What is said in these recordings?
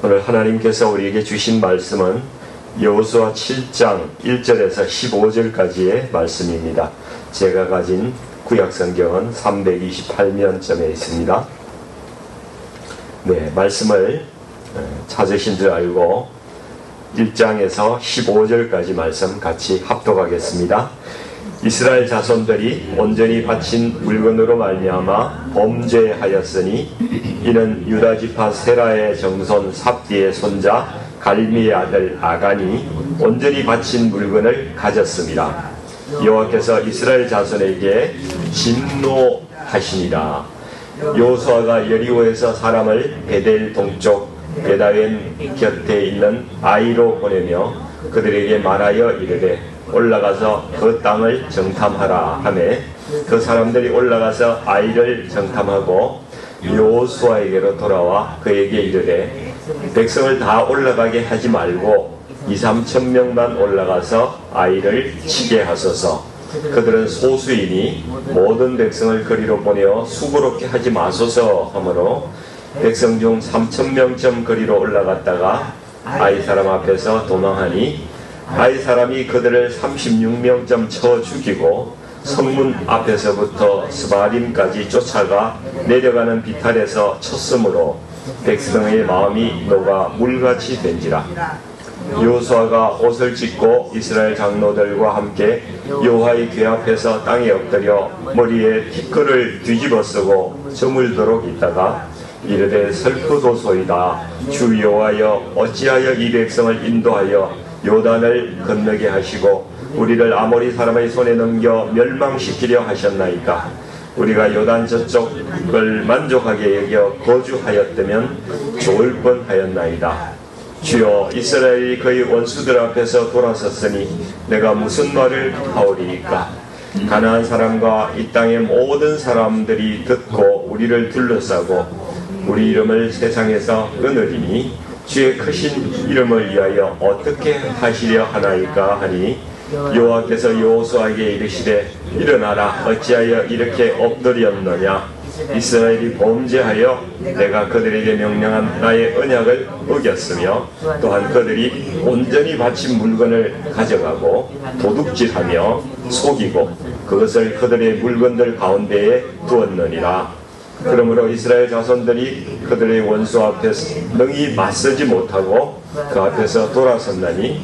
오늘 하나님께서 우리에게 주신 말씀은 여호수아 7장 1절에서 15절까지의 말씀입니다. 제가 가진 구약성경은 328면점에 있습니다. 네, 말씀을 찾으신 줄 알고 1장에서 15절까지 말씀 같이 합독하겠습니다. 이스라엘 자손들이 온전히 바친 물건으로 말미암아 범죄하였으니 이는 유다 지파 세라의 정손 삽디의 손자 갈미의 아들 아간이 온전히 바친 물건을 가졌습니다. 여호와께서 이스라엘 자손에게 진노하시니라. 여호수아가 여리고에서 사람을 베델 동쪽 베다웬 곁에 있는 아이로 보내며 그들에게 말하여 이르되 올라가서 그 땅을 정탐하라 하매 그 사람들이 올라가서 아이를 정탐하고 여호수아에게로 돌아와 그에게 이르되 백성을 다 올라가게 하지 말고 2-3천 명만 올라가서 아이를 치게 하소서. 그들은 소수이니 모든 백성을 거리로 보내어 수고롭게 하지 마소서 하므로 백성 중 3,000명쯤 거리로 올라갔다가 아이 사람 앞에서 도망하니 아이 사람이 그들을 36명쯤 쳐 죽이고 성문 앞에서부터 스바림까지 쫓아가 내려가는 비탈에서 쳤으므로 백성의 마음이 녹아 물같이 된지라. 여호수아가 옷을 찢고 이스라엘 장로들과 함께 여호와의 궤 앞에서 땅에 엎드려 머리에 티끌을 뒤집어 쓰고 저물도록 있다가 이르되 슬프도소이다. 주 여호와여 어찌하여 이 백성을 인도하여 요단을 건너게 하시고 우리를 아모리 사람의 손에 넘겨 멸망시키려 하셨나이까. 우리가 요단 저쪽을 만족하게 여겨 거주하였다면 좋을 뻔하였나이다. 주여 이스라엘이 그의 원수들 앞에서 돌아섰으니 내가 무슨 말을 하오리이까. 가나안 사람과 이 땅의 모든 사람들이 듣고 우리를 둘러싸고 우리 이름을 세상에서 끊으리니 주의 크신 이름을 위하여 어떻게 하시려 하나이까 하니 여호와께서 여호수아에게 이르시되 일어나라. 어찌하여 이렇게 엎드렸느냐. 이스라엘이 범죄하여 내가 그들에게 명령한 나의 언약을 어겼으며 또한 그들이 온전히 바친 물건을 가져가고 도둑질하며 속이고 그것을 그들의 물건들 가운데에 두었느니라. 그러므로 이스라엘 자손들이 그들의 원수 앞에서 능히 맞서지 못하고 그 앞에서 돌아섰나니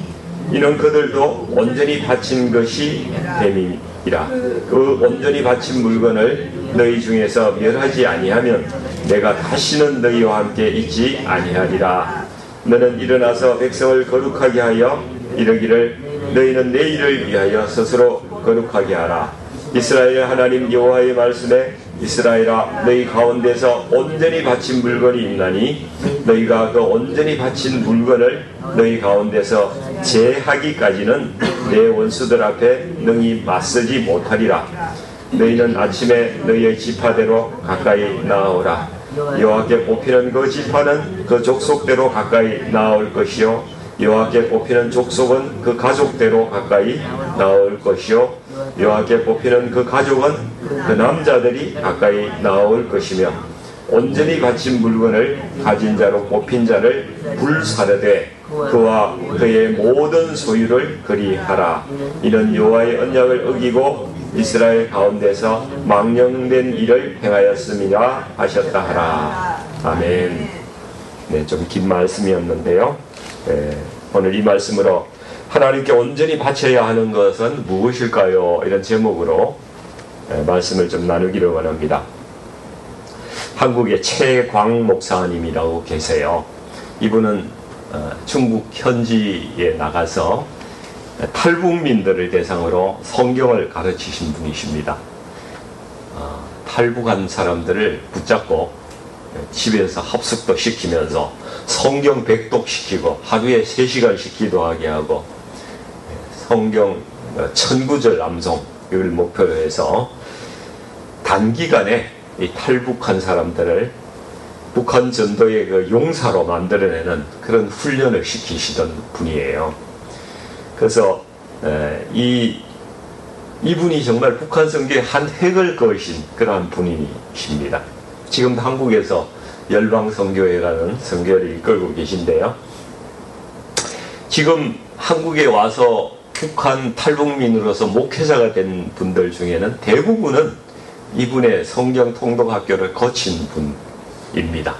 이는 그들도 온전히 바친 것이 됨이라. 그 온전히 바친 물건을 너희 중에서 멸하지 아니하면 내가 다시는 너희와 함께 있지 아니하리라. 너는 일어나서 백성을 거룩하게 하여 이르기를 너희는 내 일을 위하여 스스로 거룩하게 하라. 이스라엘 하나님 여호와의 말씀에 이스라엘아 너희 가운데서 온전히 바친 물건이 있나니 너희가 그 온전히 바친 물건을 너희 가운데서 제하기까지는 내 원수들 앞에 능히 맞서지 못하리라. 너희는 아침에 너희의 지파대로 가까이 나아오라. 여호와께 뽑히는 그 지파는 그 족속대로 가까이 나아올 것이요 여호와께 뽑히는 족속은 그 가족대로 가까이 나아올 것이요 여호와께 뽑히는 그 가족은 그 남자들이 가까이 나아올 것이며 온전히 바친 물건을 가진 자로 뽑힌 자를 불사르되 그와 그의 모든 소유를 그리하라. 이는 여호와의 언약을 어기고 이스라엘 가운데서 망령된 일을 행하였음이라 하셨다 하라. 아멘. 네, 좀 긴 말씀이었는데요. 오늘 이 말씀으로 하나님께 온전히 바쳐야 하는 것은 무엇일까요? 이런 제목으로 말씀을 좀 나누기를 원합니다. 한국의 최광 목사님이라고 계세요. 이분은 중국 현지에 나가서 탈북민들을 대상으로 성경을 가르치신 분이십니다. 탈북한 사람들을 붙잡고 집에서 합숙도 시키면서 성경 백독시키고 하루에 3시간씩 기도하게 하고 성경 1000구절 암송을 목표로 해서 단기간에 이 탈북한 사람들을 북한 전도의 그 용사로 만들어내는 그런 훈련을 시키시던 분이에요. 그래서 이분이 정말 북한 선교에 한 획을 그으신 그러한 분이십니다. 지금 한국에서 열방선교회라는 선교를 이끌고 계신데요. 지금 한국에 와서 북한 탈북민으로서 목회자가 된 분들 중에는 대부분은 이분의 성경 통독학교를 거친 분입니다.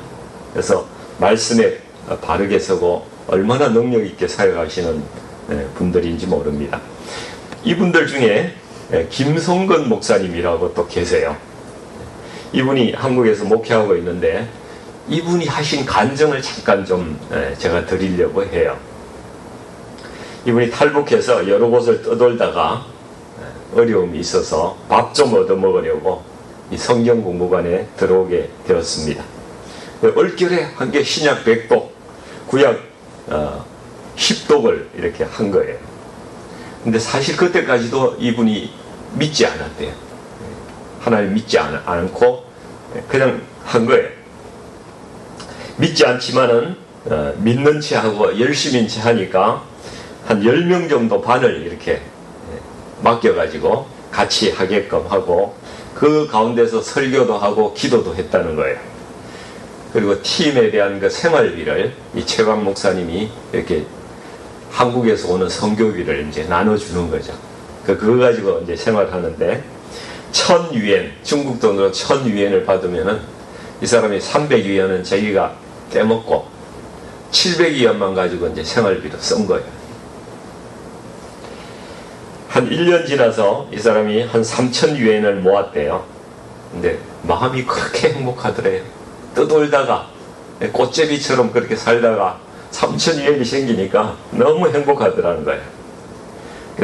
그래서 말씀에 바르게 서고 얼마나 능력 있게 사역하시는 분들인지 모릅니다. 이분들 중에 김성근 목사님이라고 또 계세요. 이분이 한국에서 목회하고 있는데 이분이 하신 간증을 잠깐 좀 제가 드리려고 해요. 이분이 탈북해서 여러 곳을 떠돌다가 어려움이 있어서 밥 좀 얻어먹으려고 이 성경 공부관에 들어오게 되었습니다. 얼결에 한 게 신약 100독, 구약 10독을 이렇게 한 거예요. 근데 사실 그때까지도 이분이 믿지 않았대요. 하나님 믿지 않고 그냥 한 거예요. 믿지 않지만은 믿는 체 하고 열심인 체 하니까 한 10명 정도 반을 이렇게 맡겨가지고 같이 하게끔 하고 그 가운데서 설교도 하고 기도도 했다는 거예요. 그리고 팀에 대한 그 생활비를 이 최강 목사님이 이렇게 한국에서 오는 선교비를 이제 나눠주는 거죠. 그거 가지고 이제 생활하는데 1000위엔, 중국 돈으로 1000위엔을 받으면은 이 사람이 300위엔은 자기가 떼먹고 700위엔만 가지고 이제 생활비로 쓴 거예요. 한 1년 지나서 이 사람이 한 3000위엔을 모았대요. 근데 마음이 그렇게 행복하더래요. 떠돌다가 꽃제비처럼 그렇게 살다가 3000위엔이 생기니까 너무 행복하더라는 거예요.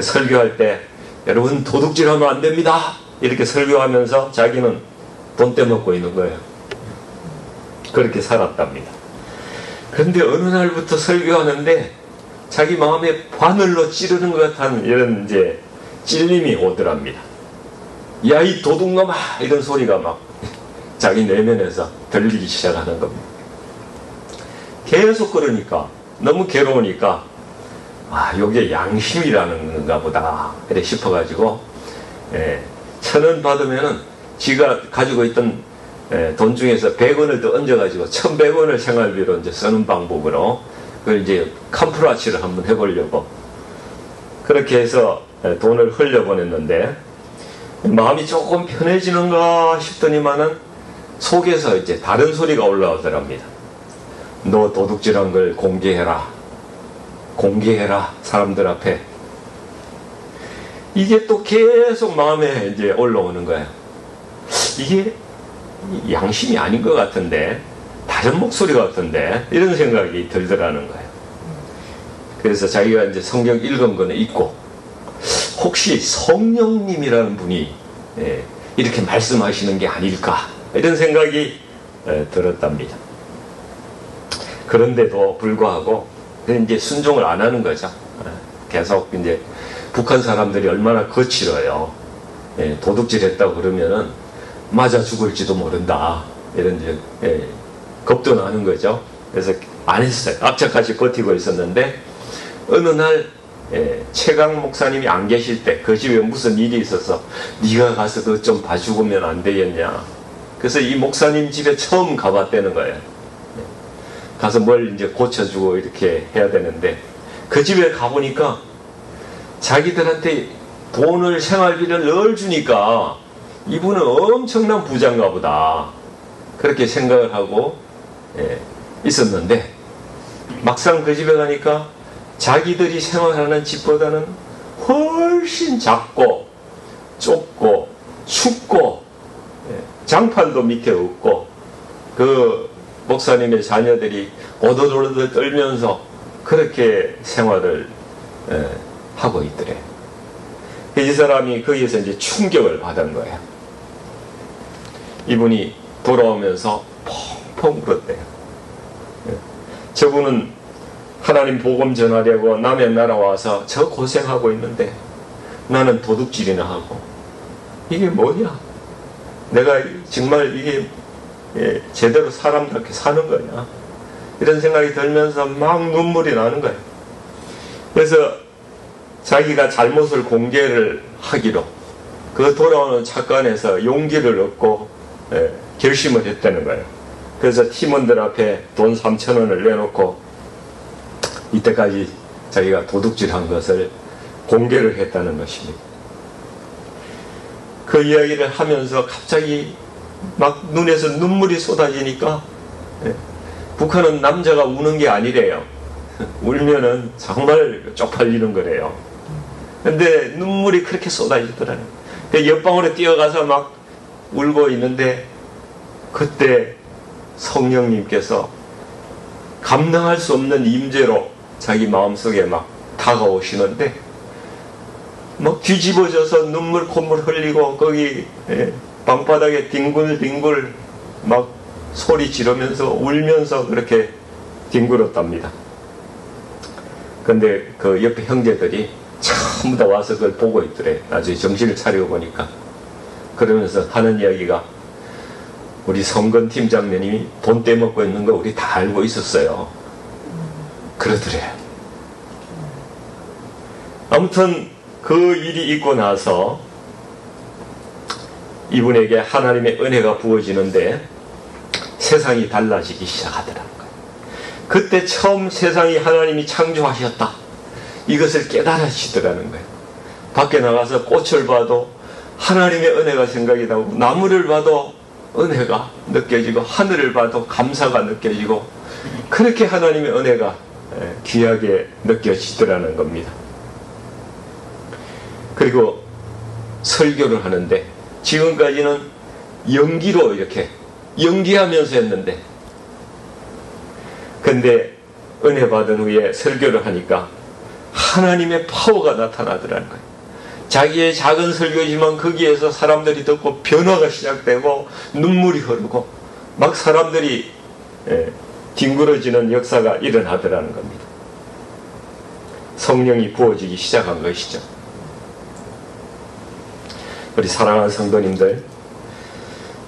설교할 때 여러분 도둑질하면 안 됩니다. 이렇게 설교하면서 자기는 돈 떼먹고 있는 거예요. 그렇게 살았답니다. 그런데 어느 날부터 설교하는데 자기 마음에 바늘로 찌르는 것 같은 이런 이제 찔림이 오더랍니다. 야, 이 도둑놈아! 이런 소리가 막 자기 내면에서 들리기 시작하는 겁니다. 계속 그러니까 너무 괴로우니까 요게 양심이라는 건가 보다 이래 싶어가지고 1000원 받으면은 지가 가지고 있던 돈 중에서 100원을 더 얹어가지고 1100원을 생활비로 이제 쓰는 방법으로 그걸 이제 캄프라치를 한번 해보려고 그렇게 해서 돈을 흘려보냈는데 마음이 조금 편해지는가 싶더니만은 속에서 이제 다른 소리가 올라오더랍니다. 너 도둑질한 걸 공개해라. 공개해라. 사람들 앞에. 이게 또 계속 마음에 이제 올라오는 거예요. 이게 양심이 아닌 것 같은데, 다른 목소리 같은데, 이런 생각이 들더라는 거예요. 그래서 자기가 이제 성경 읽은 거는 있고, 혹시 성령님이라는 분이 이렇게 말씀하시는 게 아닐까, 이런 생각이 들었답니다. 그런데도 불구하고, 이제 순종을 안 하는 거죠. 계속 이제 북한 사람들이 얼마나 거칠어요. 도둑질 했다고 그러면은 맞아 죽을지도 모른다. 이런 이제 겁도 나는 거죠. 그래서 안 했어요. 악착같이 버티고 있었는데 어느 날 최강 목사님이 안 계실 때 그 집에 무슨 일이 있어서 네가 가서 그거 좀 봐주면 안 되겠냐. 그래서 이 목사님 집에 처음 가봤다는 거예요. 가서 뭘 이제 고쳐주고 이렇게 해야 되는데 그 집에 가보니까 자기들한테 돈을 생활비를 늘 주니까 이분은 엄청난 부자인가 보다 그렇게 생각을 하고 있었는데 막상 그 집에 가니까 자기들이 생활하는 집보다는 훨씬 작고 좁고 춥고 장판도 밑에 없고 그 목사님의 자녀들이 오돌오돌 떨면서 그렇게 생활을 하고 있더래. 이 사람이 거기에서 이제 충격을 받은 거예요. 이분이 돌아오면서 펑펑 울었대요. 저분은 하나님 복음 전하려고 남의 나라 와서 저 고생하고 있는데 나는 도둑질이나 하고 이게 뭐냐? 내가 정말 이게 제대로 사람답게 사는 거냐? 이런 생각이 들면서 막 눈물이 나는 거예요. 그래서 자기가 잘못을 공개를 하기로 그 돌아오는 착관에서 용기를 얻고 결심을 했다는 거예요. 그래서 팀원들 앞에 돈 3,000원을 내놓고 이때까지 자기가 도둑질한 것을 공개를 했다는 것입니다. 그 이야기를 하면서 갑자기 막 눈에서 눈물이 쏟아지니까 북한은 남자가 우는 게 아니래요. 울면은 정말 쪽팔리는 거래요. 근데 눈물이 그렇게 쏟아지더라고요. 옆방으로 뛰어가서 막 울고 있는데 그때 성령님께서 감당할 수 없는 임재로 자기 마음속에 막 다가오시는데 막 뒤집어져서 눈물 콧물 흘리고 거기 방바닥에 뒹굴뒹굴 막 소리 지르면서 울면서 그렇게 뒹굴었답니다. 근데 그 옆에 형제들이 전부 다 와서 그걸 보고 있더래. 나중에 정신을 차리고 보니까. 그러면서 하는 이야기가 우리 성건 팀장님이 돈 떼먹고 있는 거 우리 다 알고 있었어요. 그러더래. 아무튼 그 일이 있고 나서 이분에게 하나님의 은혜가 부어지는데 세상이 달라지기 시작하더라는 거예요. 그때 처음 세상이 하나님이 창조하셨다, 이것을 깨달으시더라는 거예요. 밖에 나가서 꽃을 봐도 하나님의 은혜가 생각이 나고, 나무를 봐도 은혜가 느껴지고, 하늘을 봐도 감사가 느껴지고, 그렇게 하나님의 은혜가 귀하게 느껴지더라는 겁니다. 그리고 설교를 하는데 지금까지는 연기로 이렇게 연기하면서 했는데, 근데 은혜 받은 후에 설교를 하니까 하나님의 파워가 나타나더라는 거예요. 자기의 작은 설교지만 거기에서 사람들이 듣고 변화가 시작되고 눈물이 흐르고 막 사람들이 뒹굴어지는 역사가 일어나더라는 겁니다. 성령이 부어지기 시작한 것이죠. 우리 사랑하는 성도님들,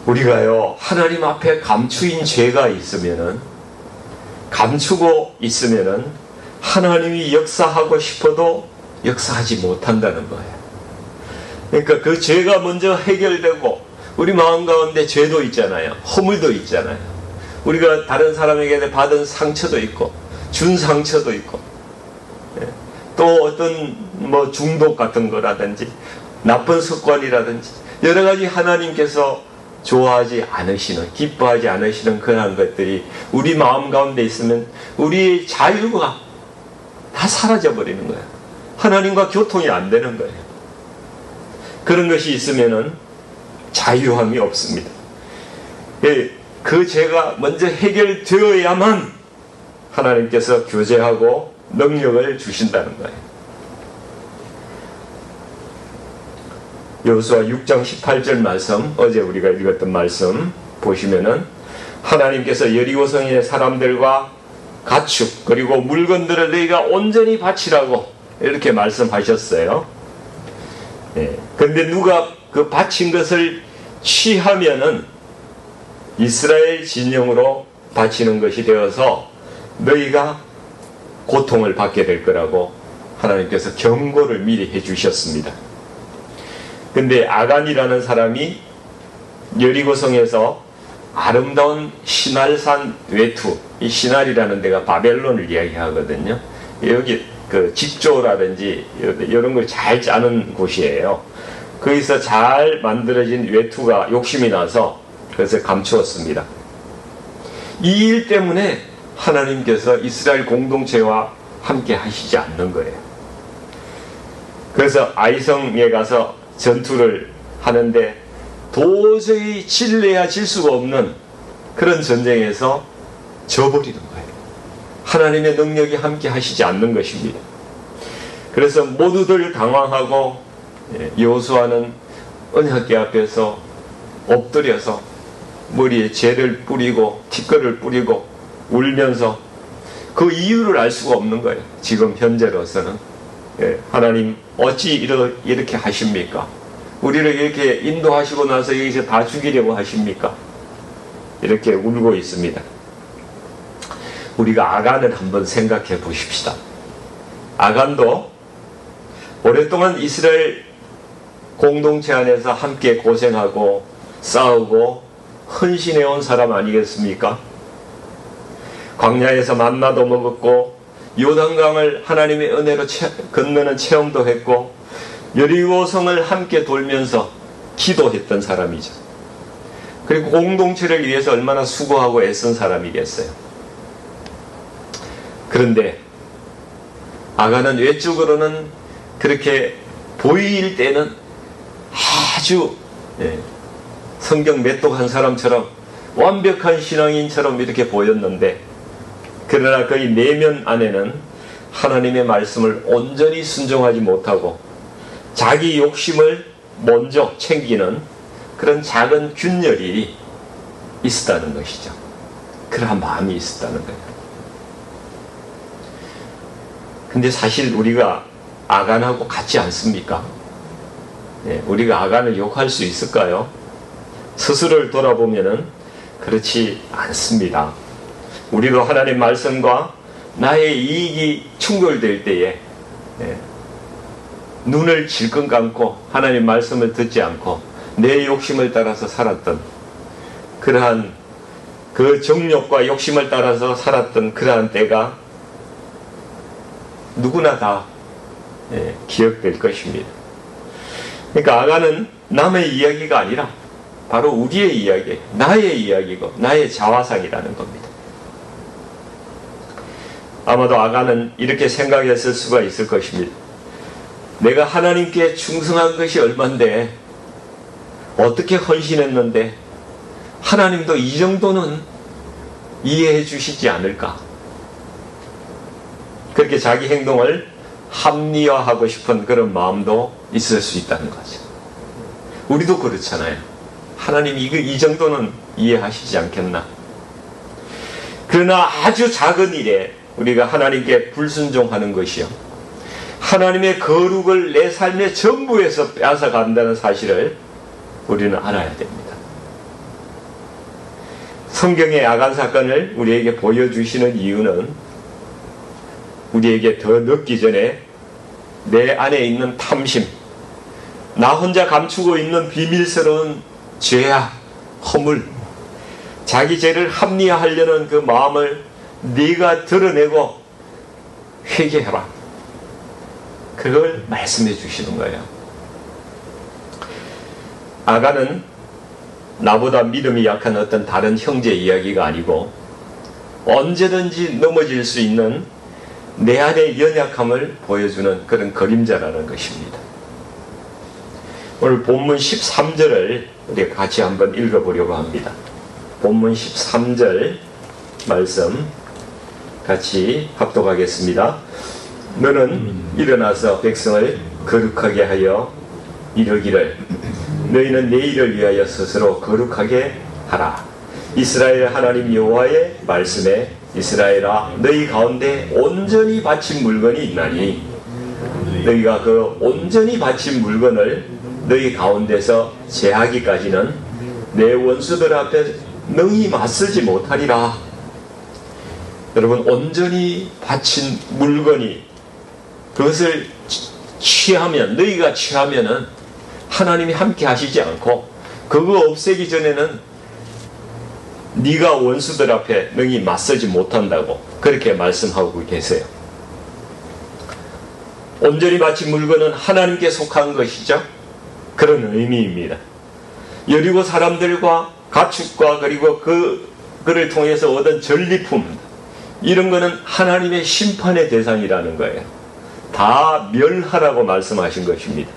우리가요 하나님 앞에 감추인 죄가 있으면은, 감추고 있으면은 하나님이 역사하고 싶어도 역사하지 못한다는 거예요. 그러니까 그 죄가 먼저 해결되고, 우리 마음 가운데 죄도 있잖아요. 허물도 있잖아요. 우리가 다른 사람에게 받은 상처도 있고 준 상처도 있고, 또 어떤 뭐 중독 같은 거라든지 나쁜 습관이라든지 여러 가지 하나님께서 좋아하지 않으시는, 기뻐하지 않으시는 그러한 것들이 우리 마음 가운데 있으면 우리의 자유가 다 사라져 버리는 거예요. 하나님과 교통이 안 되는 거예요. 그런 것이 있으면은 자유함이 없습니다. 그 죄가 먼저 해결되어야만 하나님께서 교제하고 능력을 주신다는 거예요. 여호수아 6장 18절 말씀, 어제 우리가 읽었던 말씀 보시면은 하나님께서 여리고성의 사람들과 가축 그리고 물건들을 너희가 온전히 바치라고 이렇게 말씀하셨어요. 근데 누가 그 바친 것을 취하면은 이스라엘 진영으로 바치는 것이 되어서 너희가 고통을 받게 될 거라고 하나님께서 경고를 미리 해주셨습니다. 근데 아간이라는 사람이 여리고성에서 아름다운 시날산 외투, 이 시날이라는 데가 바벨론을 이야기하거든요. 여기 그 직조라든지 이런 걸 잘 짜는 곳이에요. 거기서 잘 만들어진 외투가 욕심이 나서 그것을 감추었습니다. 이 일 때문에 하나님께서 이스라엘 공동체와 함께 하시지 않는 거예요. 그래서 아이성에 가서 전투를 하는데 도저히 질래야 질 수가 없는 그런 전쟁에서 져버리는 거예요. 하나님의 능력이 함께 하시지 않는 것입니다. 그래서 모두들 당황하고 여호수아는 언약궤 앞에서 엎드려서 머리에 죄를 뿌리고 티끌을 뿌리고 울면서 그 이유를 알 수가 없는 거예요. 지금 현재로서는 하나님 어찌 이렇게 하십니까? 우리를 이렇게 인도하시고 나서 여기서 다 죽이려고 하십니까? 이렇게 울고 있습니다. 우리가 아간을 한번 생각해 보십시다. 아간도 오랫동안 이스라엘 공동체 안에서 함께 고생하고 싸우고 헌신해온 사람 아니겠습니까? 광야에서 만나도 먹었고 요단강을 하나님의 은혜로 건너는 체험도 했고 여리고성을 함께 돌면서 기도했던 사람이죠. 그리고 공동체를 위해서 얼마나 수고하고 애쓴 사람이겠어요. 그런데 아간은 외적으로는 그렇게 보일 때는 아주 성경 매독한 사람처럼 완벽한 신앙인처럼 이렇게 보였는데, 그러나 그의 내면 안에는 하나님의 말씀을 온전히 순종하지 못하고 자기 욕심을 먼저 챙기는 그런 작은 균열이 있었다는 것이죠. 그러한 마음이 있었다는 거예요. 근데 사실 우리가 아간하고 같지 않습니까? 우리가 아간을 욕할 수 있을까요? 스스로를 돌아보면은 그렇지 않습니다. 우리도 하나님 말씀과 나의 이익이 충돌될 때에 눈을 질끈 감고 하나님 말씀을 듣지 않고 내 욕심을 따라서 살았던 그러한 그 정욕과 욕심을 따라서 살았던 그러한 때가 누구나 다 기억될 것입니다. 그러니까 아간은 남의 이야기가 아니라 바로 우리의 이야기, 나의 이야기고 나의 자화상이라는 겁니다. 아마도 아간은 이렇게 생각했을 수가 있을 것입니다. 내가 하나님께 충성한 것이 얼만데, 어떻게 헌신했는데 하나님도 이 정도는 이해해 주시지 않을까. 그렇게 자기 행동을 합리화하고 싶은 그런 마음도 있을 수 있다는 거죠. 우리도 그렇잖아요. 하나님 이 정도는 이해하시지 않겠나. 그러나 아주 작은 일에 우리가 하나님께 불순종하는 것이요, 하나님의 거룩을 내 삶의 전부에서 빼앗아간다는 사실을 우리는 알아야 됩니다. 성경의 아간 사건을 우리에게 보여주시는 이유는 우리에게 더 늦기 전에 내 안에 있는 탐심, 나 혼자 감추고 있는 비밀스러운 죄악, 허물, 자기 죄를 합리화하려는 그 마음을 네가 드러내고 회개해라. 그걸 말씀해 주시는 거예요. 아간은 나보다 믿음이 약한 어떤 다른 형제 이야기가 아니고 언제든지 넘어질 수 있는 내 안의 연약함을 보여주는 그런 그림자라는 것입니다. 오늘 본문 13절을 우리 같이 한번 읽어보려고 합니다. 본문 13절 말씀 같이 합독하겠습니다. 너는 일어나서 백성을 거룩하게 하여 이르기를 너희는 내일을 위하여 스스로 거룩하게 하라. 이스라엘 하나님 여호와의 말씀에 이스라엘아 너희 가운데 온전히 바친 물건이 있나니 너희가 그 온전히 바친 물건을 너희 가운데서 제하기까지는 내 원수들 앞에 능히 맞서지 못하리라. 여러분, 온전히 바친 물건이 그것을 취하면, 너희가 취하면은 하나님이 함께 하시지 않고 그거 없애기 전에는 네가 원수들 앞에 능히 맞서지 못한다고 그렇게 말씀하고 계세요. 온전히 바친 물건은 하나님께 속한 것이죠. 그런 의미입니다. 여리고 사람들과 가축과 그리고 그를 통해서 얻은 전리품, 이런 거는 하나님의 심판의 대상이라는 거예요. 다 멸하라고 말씀하신 것입니다.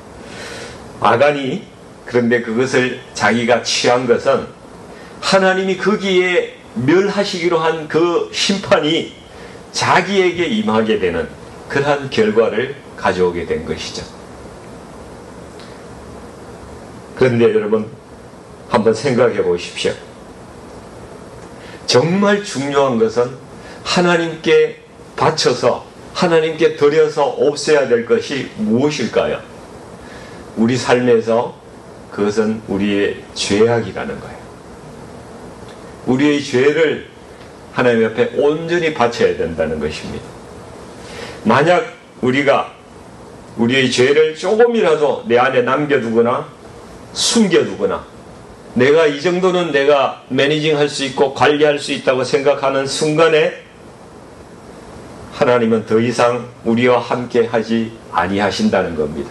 아간이 그런데 그것을 자기가 취한 것은 하나님이 거기에 멸하시기로 한 그 심판이 자기에게 임하게 되는 그러한 결과를 가져오게 된 것이죠. 그런데 여러분, 한번 생각해 보십시오. 정말 중요한 것은 하나님께 바쳐서 하나님께 드려서 없애야 될 것이 무엇일까요? 우리 삶에서 그것은 우리의 죄악이라는 거예요. 우리의 죄를 하나님 앞에 온전히 바쳐야 된다는 것입니다. 만약 우리가 우리의 죄를 조금이라도 내 안에 남겨두거나 숨겨두거나 내가 이 정도는 내가 매니징할 수 있고 관리할 수 있다고 생각하는 순간에 하나님은 더 이상 우리와 함께 하지 아니하신다는 겁니다.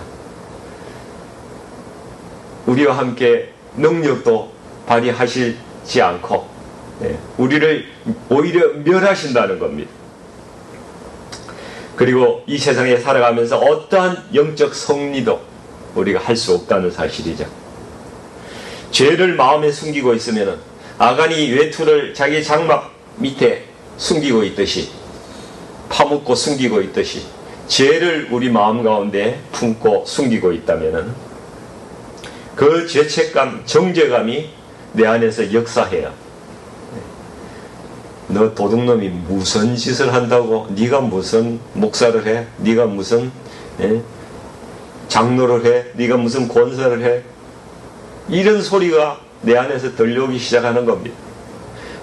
우리와 함께 능력도 발휘하시지 않고 우리를 오히려 멸하신다는 겁니다. 그리고 이 세상에 살아가면서 어떠한 영적 승리도 우리가 할 수 없다는 사실이죠. 죄를 마음에 숨기고 있으면 아간이 외투를 자기 장막 밑에 숨기고 있듯이, 파묻고 숨기고 있듯이 죄를 우리 마음 가운데 품고 숨기고 있다면 그 죄책감, 정죄감이 내 안에서 역사해요. 너 도둑놈이 무슨 짓을 한다고? 네가 무슨 목사를 해? 네가 무슨 장로를 해? 네가 무슨 권사를 해? 이런 소리가 내 안에서 들려오기 시작하는 겁니다.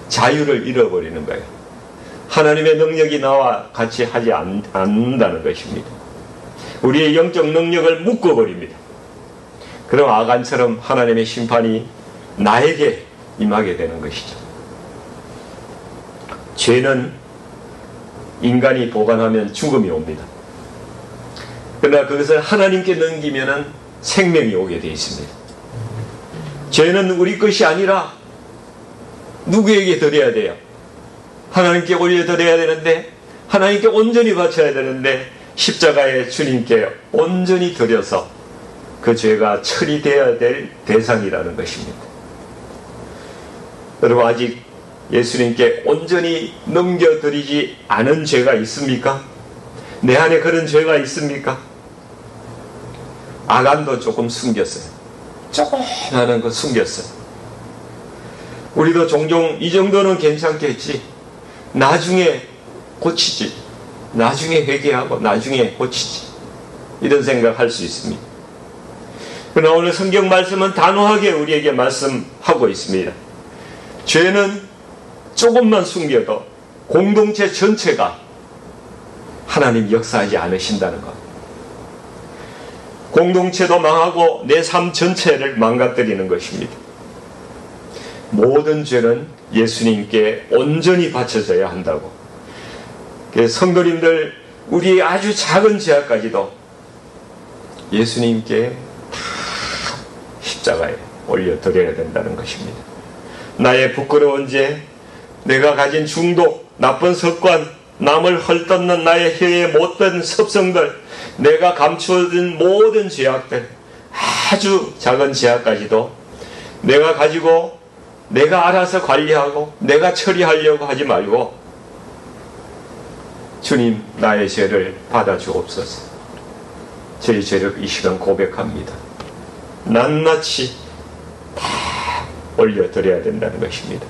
자유를 잃어버리는 거예요. 하나님의 능력이 나와 같이 하지 않는다는 것입니다. 우리의 영적 능력을 묶어버립니다. 그럼 아간처럼 하나님의 심판이 나에게 임하게 되는 것이죠. 죄는 인간이 보관하면 죽음이 옵니다. 그러나 그것을 하나님께 넘기면 생명이 오게 되어 있습니다. 죄는 우리 것이 아니라 누구에게 드려야 돼요? 하나님께 올려드려야 되는데, 하나님께 온전히 바쳐야 되는데, 십자가에 주님께 온전히 드려서 그 죄가 처리되어야 될 대상이라는 것입니다. 여러분, 아직 예수님께 온전히 넘겨드리지 않은 죄가 있습니까? 내 안에 그런 죄가 있습니까? 아간도 조금 숨겼어요. 조금하는 거 숨겼어요. 우리도 종종 이 정도는 괜찮겠지, 나중에 고치지, 나중에 회개하고 나중에 고치지, 이런 생각할 수 있습니다. 그러나 오늘 성경 말씀은 단호하게 우리에게 말씀하고 있습니다. 죄는 조금만 숨겨도 공동체 전체가 하나님 역사하지 않으신다는 것. 공동체도 망하고 내 삶 전체를 망가뜨리는 것입니다. 모든 죄는 예수님께 온전히 바쳐져야 한다고. 성도님들, 우리의 아주 작은 죄악까지도 예수님께 다 십자가에 올려드려야 된다는 것입니다. 나의 부끄러운 죄, 내가 가진 중독, 나쁜 습관, 남을 헐뜯는 나의 혀의 못된 습성들, 내가 감추어둔 모든 죄악들, 아주 작은 죄악까지도 내가 가지고 내가 알아서 관리하고 내가 처리하려고 하지 말고, 주님, 나의 죄를 받아주옵소서. 저희 죄를 이 시간 고백합니다. 낱낱이 다 올려드려야 된다는 것입니다.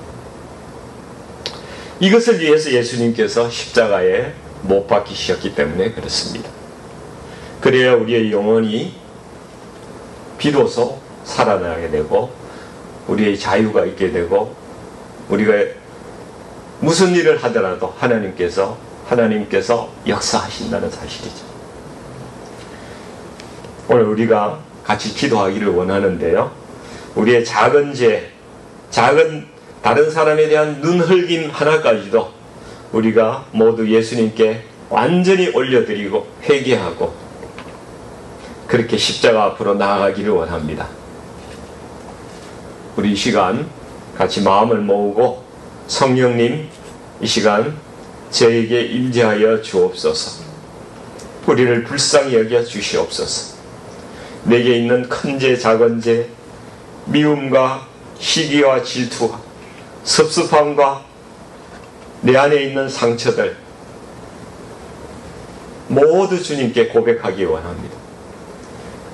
이것을 위해서 예수님께서 십자가에 못 박히셨기 때문에 그렇습니다. 그래야 우리의 영혼이 비로소 살아나게 되고 우리의 자유가 있게 되고, 우리가 무슨 일을 하더라도 하나님께서 역사하신다는 사실이죠. 오늘 우리가 같이 기도하기를 원하는데요, 우리의 작은 죄, 작은 다른 사람에 대한 눈흘김 하나까지도 우리가 모두 예수님께 완전히 올려드리고 회개하고 그렇게 십자가 앞으로 나아가기를 원합니다. 우리 이 시간 같이 마음을 모으고, 성령님, 이 시간 저에게 임재하여 주옵소서. 우리를 불쌍히 여겨 주시옵소서. 내게 있는 큰 죄, 작은 죄, 미움과 시기와 질투와 섭섭함과 내 안에 있는 상처들 모두 주님께 고백하기 원합니다.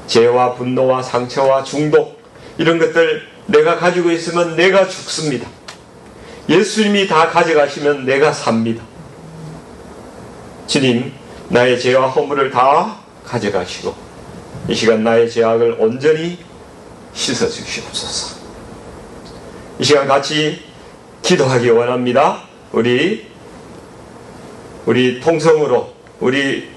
죄와 분노와 상처와 중독, 이런 것들 내가 가지고 있으면 내가 죽습니다. 예수님이 다 가져가시면 내가 삽니다. 주님, 나의 죄와 허물을 다 가져가시고 이 시간 나의 죄악을 온전히 씻어주시옵소서. 이 시간 같이 기도하기 원합니다. 우리 통성으로, 우리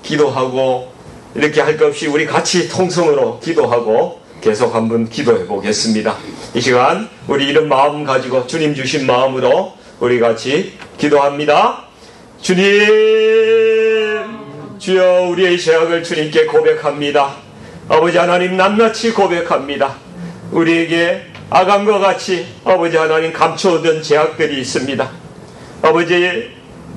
기도하고 이렇게 할 것 없이 우리 같이 통성으로 기도하고 계속 한번 기도해 보겠습니다. 이 시간 우리 이런 마음 가지고 주님 주신 마음으로 우리 같이 기도합니다. 주님, 주여, 우리의 죄악을 주님께 고백합니다. 아버지 하나님, 낱낱이 고백합니다. 우리에게 아간과 같이 아버지 하나님 감춰오던 죄악들이 있습니다. 아버지,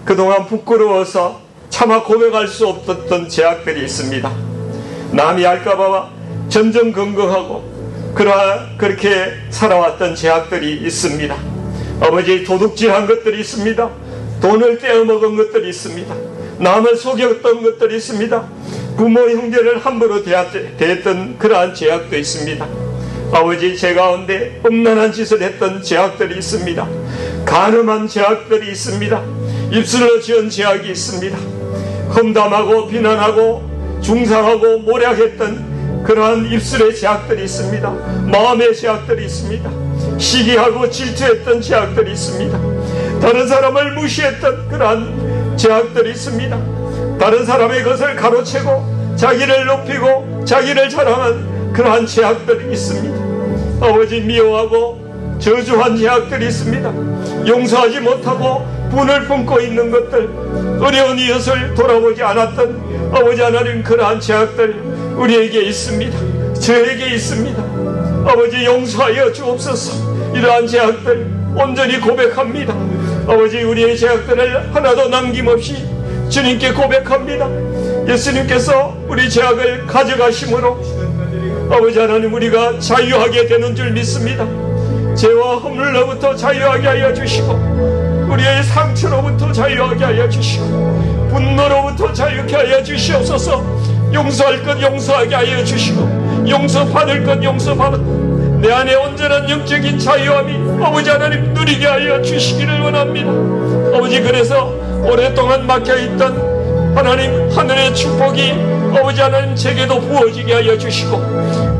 그동안 부끄러워서 차마 고백할 수 없었던 죄악들이 있습니다. 남이 알까봐 전전긍긍하고 그렇게 살아왔던 죄악들이 있습니다. 아버지, 도둑질한 것들이 있습니다. 돈을 떼어먹은 것들이 있습니다. 남을 속였던 것들이 있습니다. 부모 형제를 함부로 대했던 그러한 죄악도 있습니다. 아버지, 제 가운데 음란한 짓을 했던 죄악들이 있습니다. 간음한 죄악들이 있습니다. 입술로 지은 죄악이 있습니다. 험담하고 비난하고 중상하고 모략했던 그러한 입술의 죄악들이 있습니다. 마음의 죄악들이 있습니다. 시기하고 질투했던 죄악들이 있습니다. 다른 사람을 무시했던 그러한 죄악들이 있습니다. 다른 사람의 것을 가로채고 자기를 높이고 자기를 자랑한 그러한 죄악들이 있습니다. 아버지, 미워하고 저주한 죄악들이 있습니다. 용서하지 못하고 분을 품고 있는 것들, 어려운 이웃을 돌아보지 않았던 아버지 하나님, 그러한 죄악들 우리에게 있습니다. 저에게 있습니다. 아버지, 용서하여 주옵소서. 이러한 죄악들 온전히 고백합니다. 아버지, 우리의 죄악들을 하나도 남김없이 주님께 고백합니다. 예수님께서 우리 죄악을 가져가심으로 아버지 하나님, 우리가 자유하게 되는 줄 믿습니다. 죄와 허물로부터 자유하게 하여 주시고, 우리의 상처로부터 자유하게 하여 주시고, 분노로부터 자유케 하여 주시옵소서. 용서할 것 용서하게 하여 주시고, 용서받을 것 용서받고, 내 안에 온전한 영적인 자유함이 아버지 하나님 누리게 하여 주시기를 원합니다. 아버지, 그래서 오랫동안 막혀있던 하나님 하늘의 축복이 아버지 하나님 제게도 부어지게 하여 주시고,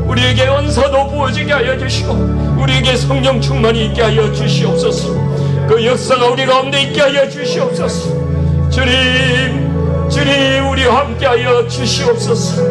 우리에게 은사도 부어지게 하여 주시고, 우리에게 성령 충만이 있게 하여 주시옵소서. 그 역사가 우리 가운데 있게 하여 주시옵소서. 주님, 주님, 우리와 함께 하여 주시옵소서.